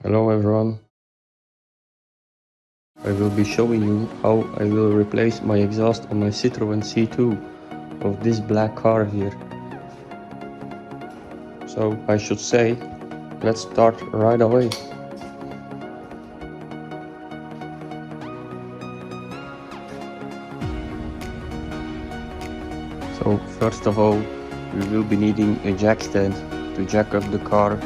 Hello everyone, I will be showing you how I will replace my exhaust on my Citroen C2 of this black car here. So I should say, let's start right away. So first of all, we will be needing a jack stand to jack up the car.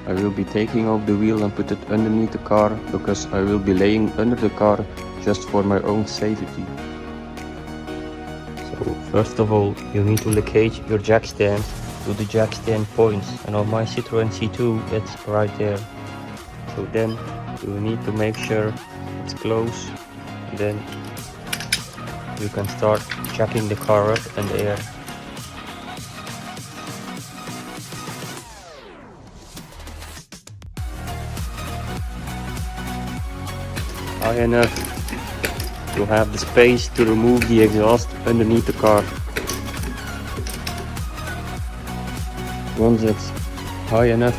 I will be taking off the wheel and put it underneath the car because I will be laying under the car just for my own safety. So first of all, you need to locate your jack stand to the jack stand points, and on my Citroen C2 it's right there. So then you need to make sure it's close, then you can start jacking the car up in the air. High enough to have the space to remove the exhaust underneath the car. Once it's high enough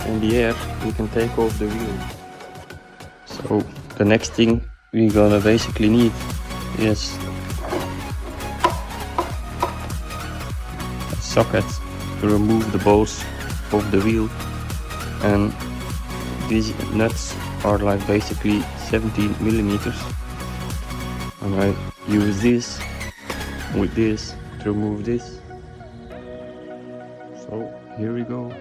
in the air, you can take off the wheel. So the next thing we're gonna basically need is a socket to remove the bolts of the wheel, and these nuts are like basically 17 millimeters, and I use this with this to remove this. So here we go.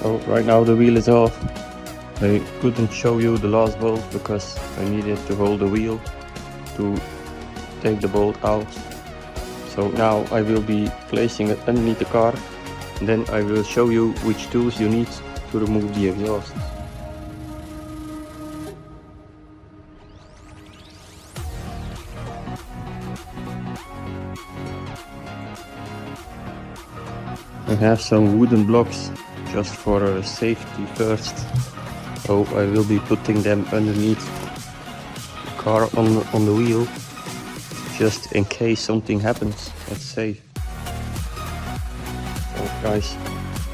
So right now the wheel is off. I couldn't show you the last bolt because I needed to hold the wheel to take the bolt out. So now I will be placing it underneath the car, and then I will show you which tools you need to remove the exhaust. I have some wooden blocks just for safety first, so I will be putting them underneath the car on the wheel, just in case something happens. It's safe. So guys,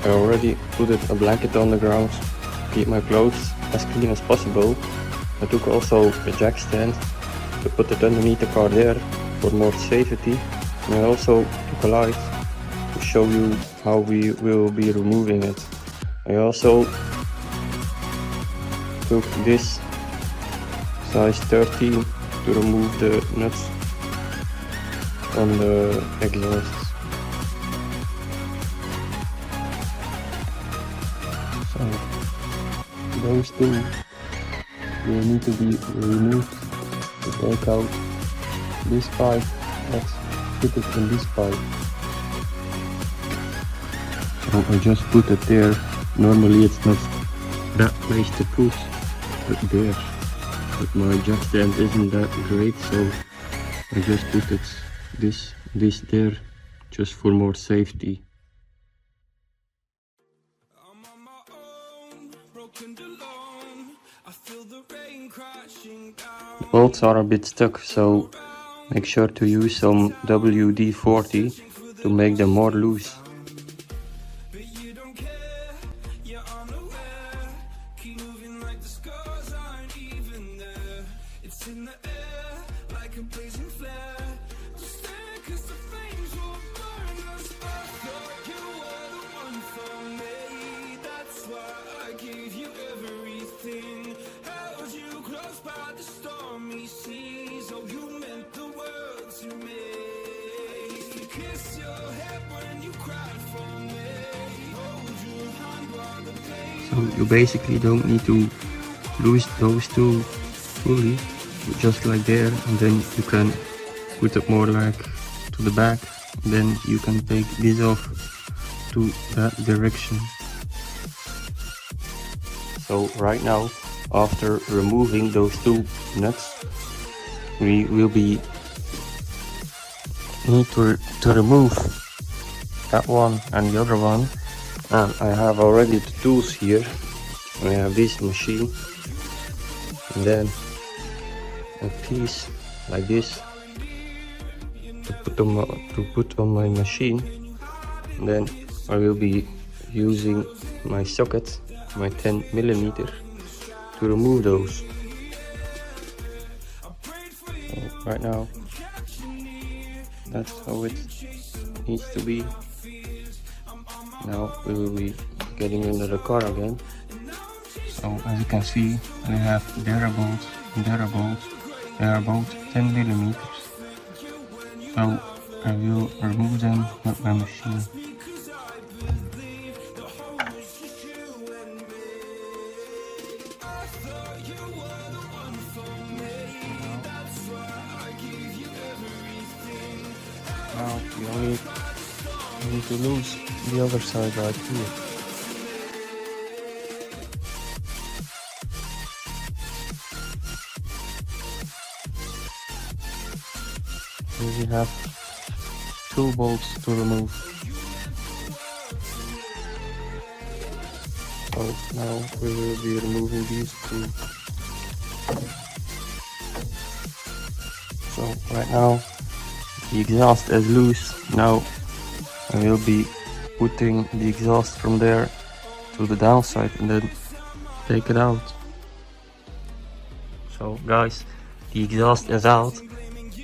I already put a blanket on the ground to keep my clothes as clean as possible. I took also a jack stand to put it underneath the car there for more safety, and I also took a light to show you how we will be removing it. I also took this size 13 to remove the nuts on the exhausts. So those two will need to be removed to take out this pipe. Let's put it in this pipe. So I just put it there. Normally it's not that place to put, but there. But my jack stand isn't that great, so I just put it this there, just for more safety. The bolts are a bit stuck, so make sure to use some WD-40 to make them more loose. So you basically don't need to lose those two fully, just like there, and then you can put it more like to the back, and then you can take this off to that direction. So right now, after removing those two nuts, we will be need to remove that one and the other one And I have already the tools here. I have this machine and then a piece like this to put on my machine. And then I will be using my socket, my 10mm, to remove those. So right now, that's how it needs to be. Now we will be getting into the car again. So as you can see, I have there a bolt and there a bolt. They are both 10mm. So I will remove them with my machine. Now we only need to lose the other side right here. We have 2 bolts to remove. So now we will be removing these 2. So right now the exhaust is loose. Now I will be putting the exhaust from there to the downside and then take it out. So guys, the exhaust is out.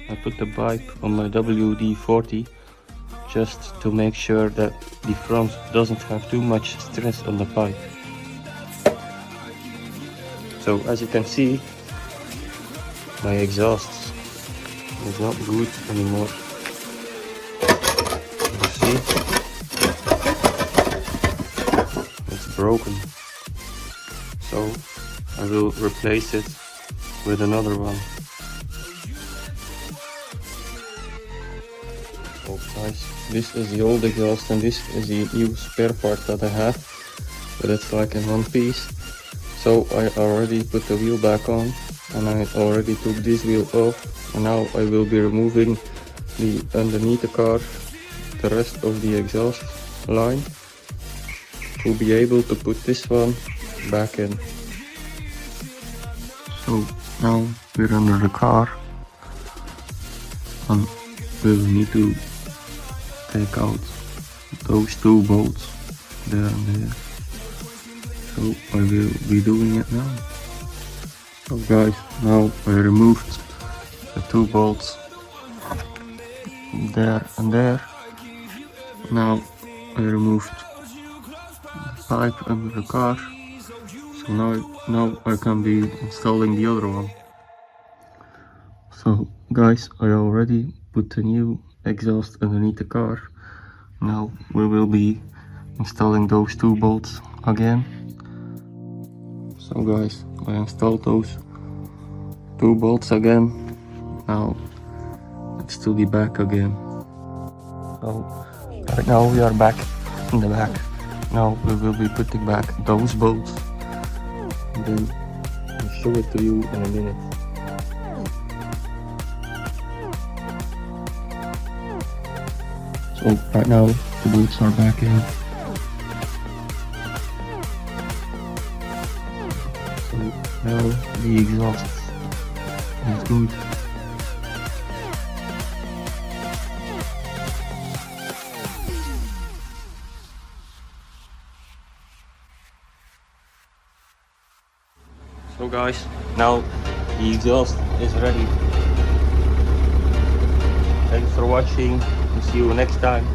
I put the pipe on my WD-40 just to make sure that the front doesn't have too much stress on the pipe. So as you can see, my exhaust is not good anymore. You see? It's broken. So I will replace it with another one. Oh guys, this is the old exhaust and this is the new spare part that I have, but it's like in one piece. So I already put the wheel back on and I already took this wheel off, and now I will be removing the underneath the car, the rest of the exhaust line, to be able to put this one back in. So now we're under the car and we'll need to take out those 2 bolts there and there. So I will be doing it now. So guys, now I removed the 2 bolts there and there. Now I removed the pipe under the car. So now I can be installing the other one. So guys, I already put the new exhaust underneath the car. Now we will be installing those 2 bolts again. So guys, I installed those 2 bolts again. Now it's to the back again. So right now we are back in the back. Now we will be putting back those bolts and then I'll show it to you in a minute. So right now the bolts are back in. So now the exhaust is good. So guys, now the exhaust is ready. Thanks for watching and see you next time.